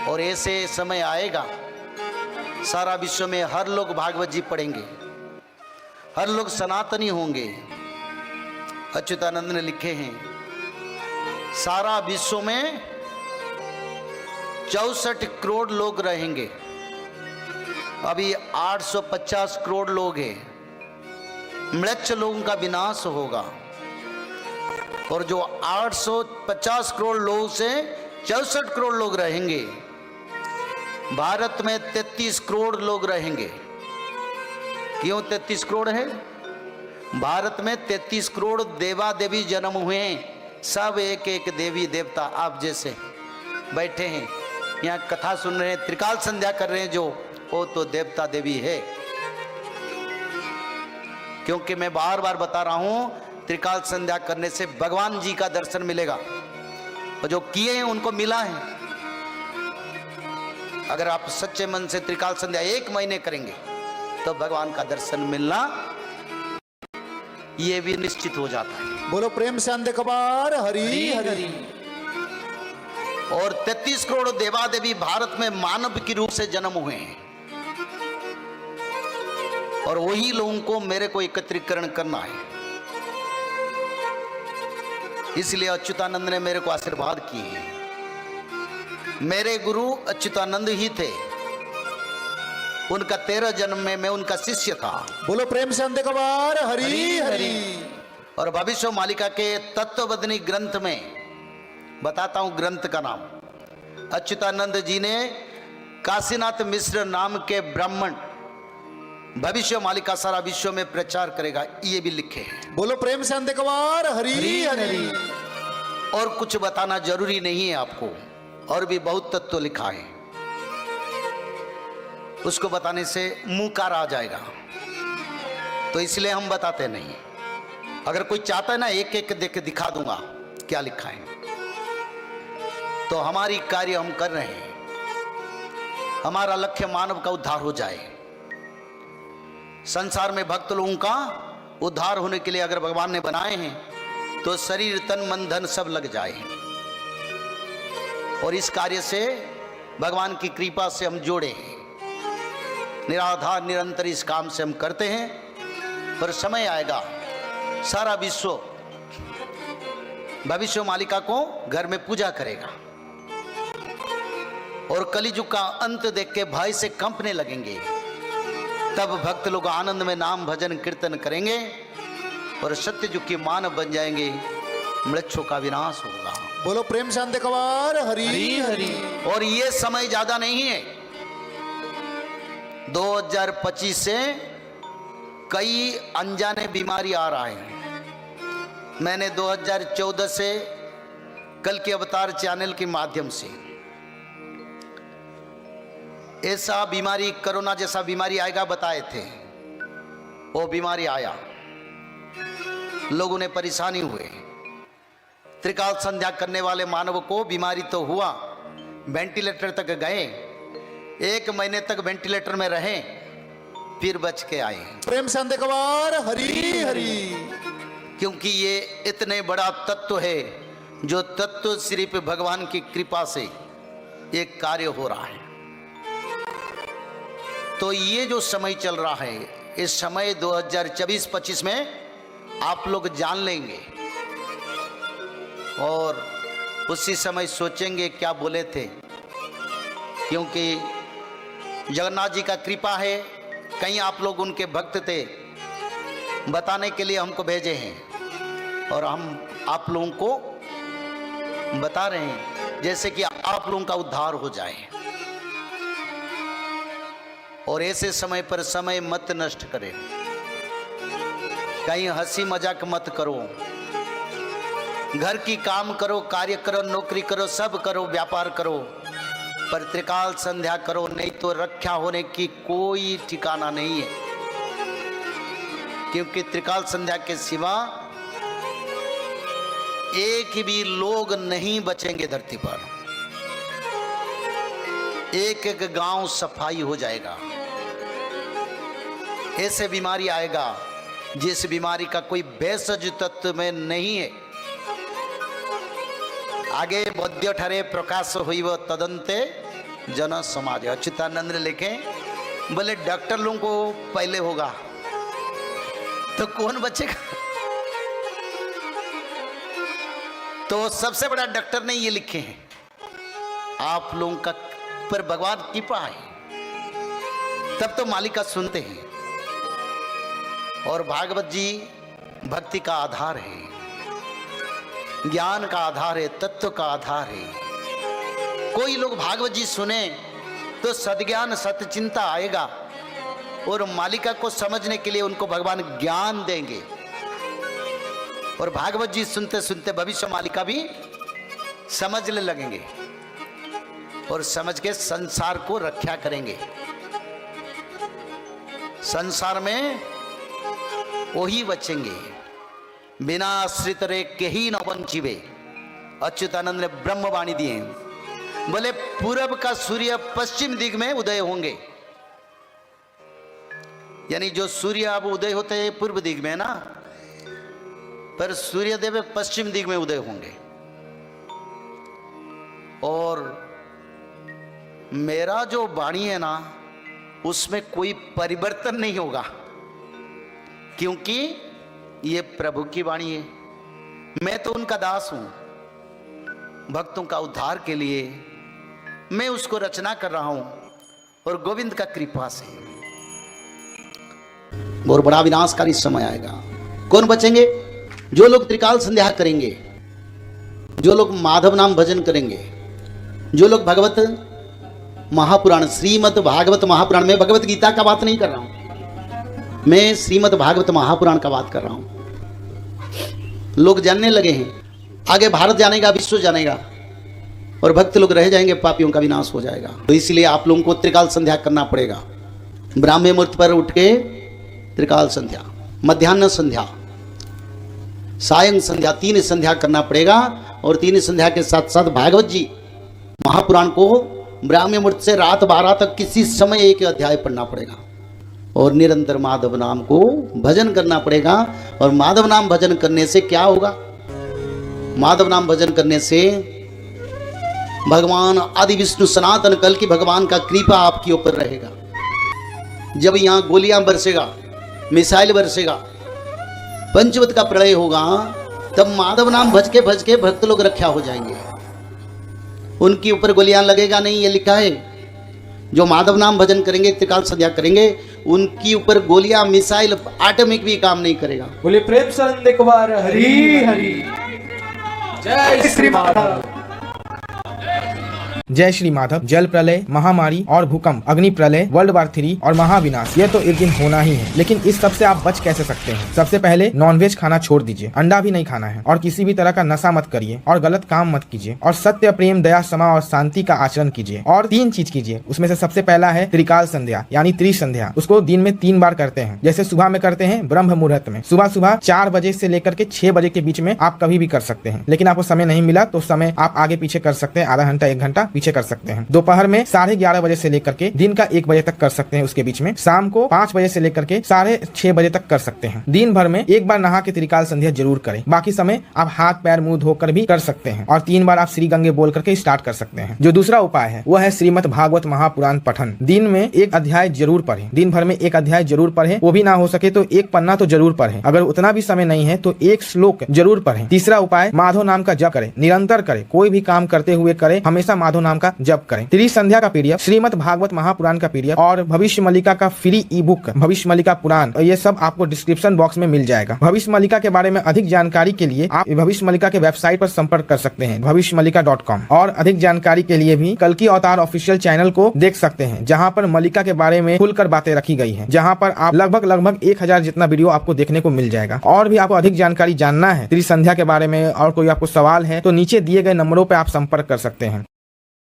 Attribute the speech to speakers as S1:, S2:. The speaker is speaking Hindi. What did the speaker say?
S1: और ऐसे समय आएगा सारा विश्व में हर लोग भागवत जी पढ़ेंगे, हर लोग सनातनी होंगे। अच्युतानंद ने लिखे हैं सारा विश्व में 64 करोड़ लोग रहेंगे, अभी 850 करोड़ लोग हैं। म्लेच्छ लोगों का विनाश होगा और जो 850 करोड़ लोगों से 64 करोड़ लोग रहेंगे। भारत में 33 करोड़ लोग रहेंगे। क्यों 33 करोड़ है? भारत में 33 करोड़ देवा देवी जन्म हुए हैं। सब एक एक देवी देवता आप जैसे बैठे हैं यहाँ कथा सुन रहे हैं, त्रिकाल संध्या कर रहे हैं, जो वो तो देवता देवी है। क्योंकि मैं बार बार बता रहा हूं त्रिकाल संध्या करने से भगवान जी का दर्शन मिलेगा और जो किए हैं उनको मिला है। अगर आप सच्चे मन से त्रिकाल संध्या 1 महीने करेंगे तो भगवान का दर्शन मिलना ये भी निश्चित हो जाता है।
S2: बोलो प्रेम से अंधे कबार हरि हरि।
S1: और 33 करोड़ देवा देवी भारत में मानव के रूप से जन्म हुए हैं और वही लोगों को मेरे को एकत्रीकरण करना है। इसलिए अच्युतानंद ने मेरे को आशीर्वाद किए। मेरे गुरु अच्युतानंद ही थे, उनका 13 जन्म में मैं उनका शिष्य था।
S2: बोलो प्रेम से अंधे कबार हरि हरि।
S1: और भविष्य मालिका के तत्वबोधिनी ग्रंथ में बताता हूं, ग्रंथ का नाम अच्युतानंद जी ने काशीनाथ मिश्र नाम के ब्राह्मण भविष्य मालिका सारा विश्व में प्रचार करेगा, ये भी लिखे हैं।
S2: बोलो प्रेम से अंधे कबार हरि हरि।
S1: और कुछ बताना जरूरी नहीं है आपको, और भी बहुत तत्व लिखा है, उसको बताने से मुंह कार आ जाएगा, तो इसलिए हम बताते नहीं। अगर कोई चाहता है ना एक एक देख के दिखा दूंगा क्या लिखा है, तो हमारी कार्य हम कर रहे हैं। हमारा लक्ष्य मानव का उद्धार हो जाए। संसार में भक्त लोगों का उद्धार होने के लिए अगर भगवान ने बनाए हैं तो शरीर तन मन धन सब लग जाए। और इस कार्य से भगवान की कृपा से हम जोड़े हैं, निराधार निरंतर इस काम से हम करते हैं। पर समय आएगा सारा विश्व भविष्य मालिका को घर में पूजा करेगा और कलिजुग का अंत देख के भय से कंपने लगेंगे। तब भक्त लोग आनंद में नाम भजन कीर्तन करेंगे और सत्ययुग के मानव बन जाएंगे। म्लेच्छों का विनाश होगा।
S2: बोलो प्रेम से अंधे कबार हरि हरि।
S1: और ये समय ज्यादा नहीं है, 2025 से कई अनजाने बीमारी आ रहा है। मैंने 2014 से कल के अवतार चैनल के माध्यम से ऐसा बीमारी, कोरोना जैसा बीमारी आएगा बताए थे, वो बीमारी आया, लोगों ने परेशानी हुए। त्रिकाल संध्या करने वाले मानव को बीमारी तो हुआ, वेंटिलेटर तक गए, 1 महीने तक वेंटिलेटर में रहे, फिर बच के आए।
S2: प्रेम से अंधे कबार हरि हरि।
S1: क्योंकि ये इतने बड़ा तत्व है, जो तत्व सिर्फ भगवान की कृपा से एक कार्य हो रहा है। तो ये जो समय चल रहा है, इस समय 2024-25 में आप लोग जान लेंगे और उसी समय सोचेंगे क्या बोले थे। क्योंकि जगन्नाथ जी का कृपा है, कहीं आप लोग उनके भक्त थे, बताने के लिए हमको भेजे हैं और हम आप लोगों को बता रहे हैं, जैसे कि आप लोगों का उद्धार हो जाए। और ऐसे समय पर समय मत नष्ट करें, कहीं हंसी मजाक मत करो, घर की काम करो, कार्य करो, नौकरी करो, सब करो, व्यापार करो, पर त्रिकाल संध्या करो, नहीं तो रक्षा होने की कोई ठिकाना नहीं है। क्योंकि त्रिकाल संध्या के सिवा एक भी लोग नहीं बचेंगे धरती पर। एक एक गांव सफाई हो जाएगा। ऐसे बीमारी आएगा जिस बीमारी का कोई भेषज तत्व में नहीं है। आगे बद्य ठरे प्रकाश होइव तदंते जन समाज। अच्युतानंद ने लिखे, बोले डॉक्टर लोगों को पहले होगा तो कौन बचेगा? तो सबसे बड़ा डॉक्टर ने ये लिखे हैं, आप लोगों का पर भगवान कृपा है, तब तो मालिका सुनते हैं। और भागवत जी भक्ति का आधार है, ज्ञान का आधार है, तत्व का आधार है। कोई लोग भागवत जी सुने तो सद्ज्ञान सत्यचिंता आएगा और मालिका को समझने के लिए उनको भगवान ज्ञान देंगे। और भागवत जी सुनते सुनते भविष्य मालिका भी समझने लगेंगे और समझ के संसार को रक्षा करेंगे। संसार में वही बचेंगे, बिना आश्रित रे के ही न वंचिवे। अच्युतानंद ने ब्रह्मवाणी दिए, बोले पूरब का सूर्य पश्चिम दिग में उदय होंगे, यानी जो सूर्य अब उदय होते हैं पूर्व दिग में ना, पर सूर्य देव पश्चिम दिग में उदय होंगे। और मेरा जो वाणी है ना, उसमें कोई परिवर्तन नहीं होगा, क्योंकि ये प्रभु की वाणी है। मैं तो उनका दास हूं, भक्तों का उद्धार के लिए मैं उसको रचना कर रहा हूं, और गोविंद का कृपा से और बड़ा विनाशकारी समय आएगा। कौन बचेंगे? जो लोग त्रिकाल संध्या करेंगे, जो लोग माधव नाम भजन करेंगे, जो लोग भगवत महापुराण श्रीमद् भागवत महापुराण में, भगवत गीता का बात नहीं कर रहा हूं मैं, श्रीमद् भागवत महापुराण का बात कर रहा हूं। लोग जानने लगे हैं, आगे भारत जानेगा, विश्व जानेगा, और भक्त लोग रह जाएंगे, पापियों का विनाश हो जाएगा। तो इसलिए आप लोगों को त्रिकाल संध्या करना पड़ेगा। ब्राह्मी मुहूर्त पर उठ के त्रिकाल संध्या, मध्याह्न संध्या, सायं संध्या, 3 संध्या करना पड़ेगा। और 3 संध्या के साथ साथ भागवत जी महापुराण को ब्राह्मी मुहूर्त से रात 12 तक किसी समय एक अध्याय पढ़ना पड़ेगा। और निरंतर माधव नाम को भजन करना पड़ेगा। और माधव नाम भजन करने से क्या होगा? माधव नाम भजन करने से भगवान आदि विष्णु सनातन कल की भगवान का कृपा आपके ऊपर रहेगा। जब यहाँ गोलियां बरसेगा, मिसाइल बरसेगा, पंचवत का प्रलय होगा, तब माधव नाम भज के भक्त लोग रक्षा हो जाएंगे। उनके ऊपर गोलियां लगेगा नहीं, ये लिखा है। जो माधव नाम भजन करेंगे, त्रिकाल संध्या करेंगे, उनकी ऊपर गोलियां, मिसाइल, आटमिक भी काम नहीं करेगा।
S3: बोले प्रेम संग एक बार हरी हरी। जय श्री माधव।
S4: जय श्री माधव। जल प्रलय, महामारी और भूकंप, अग्नि प्रलय, वर्ल्ड वार 3 और महाविनाश, ये तो एक दिन होना ही है। लेकिन इस सब से आप बच कैसे सकते हैं? सबसे पहले नॉनवेज खाना छोड़ दीजिए, अंडा भी नहीं खाना है, और किसी भी तरह का नशा मत करिए, और गलत काम मत कीजिए, और सत्य, प्रेम, दया, क्षमा और शांति का आचरण कीजिए। और 3 चीज कीजिए, उसमें से सबसे पहला है त्रिकाल संध्या यानी त्रिसंध्या। उसको दिन में 3 बार करते हैं। जैसे सुबह में करते हैं ब्रह्म मुहूर्त में, सुबह 4 बजे से लेकर के 6 बजे के बीच में आप कभी भी कर सकते हैं। लेकिन आपको समय नहीं मिला तो समय आप आगे पीछे कर सकते हैं, आधा घंटा 1 घंटा पीछे कर सकते हैं। दोपहर में 11:30 बजे से लेकर के दिन का 1 बजे तक कर सकते हैं, उसके बीच में शाम को 5 बजे से लेकर के 6:30 बजे तक कर सकते हैं। दिन भर में 1 बार नहा के त्रिकाल संध्या जरूर करें। बाकी समय आप हाथ पैर मुंह धोकर भी कर सकते हैं, और 3 बार आप श्री गंगे बोल करके स्टार्ट कर सकते हैं। जो दूसरा उपाय है वो है श्रीमद् भागवत महापुराण पठन। दिन में 1 अध्याय जरूर पढ़ें, दिन भर में 1 अध्याय जरूर पढ़ें। वो भी ना हो सके तो 1 पन्ना तो जरूर पढ़ें। अगर उतना भी समय नहीं है तो 1 श्लोक जरूर पढ़ें। तीसरा उपाय, माधव नाम का जप करें, निरंतर करें, कोई भी काम करते हुए करें, हमेशा माधव नाम का जप करें। त्रिसंध्या का पीडीएफ, श्रीमद् भागवत महापुराण का पीडीएफ और भविष्य मल्लिका का फ्री ई बुक भविष्य मल्लिका पुराण, ये सब आपको डिस्क्रिप्शन बॉक्स में मिल जाएगा। भविष्य मल्लिका के बारे में अधिक जानकारी के लिए आप भविष्य मल्लिका के वेबसाइट पर संपर्क कर सकते हैं, भविष्यमल्लिका.com। और अधिक जानकारी के लिए भी कल्कि अवतार ऑफिशियल चैनल को देख सकते हैं, जहां पर मल्लिका के बारे में खुलकर बातें रखी गई है, जहां पर आप लगभग 1000 जितना वीडियो आपको देखने को मिल जाएगा। और भी आपको अधिक जानकारी जानना है त्रिसंध्या के बारे में, और कोई आपको सवाल है तो नीचे दिए गए नंबरों पर आप संपर्क कर सकते हैं।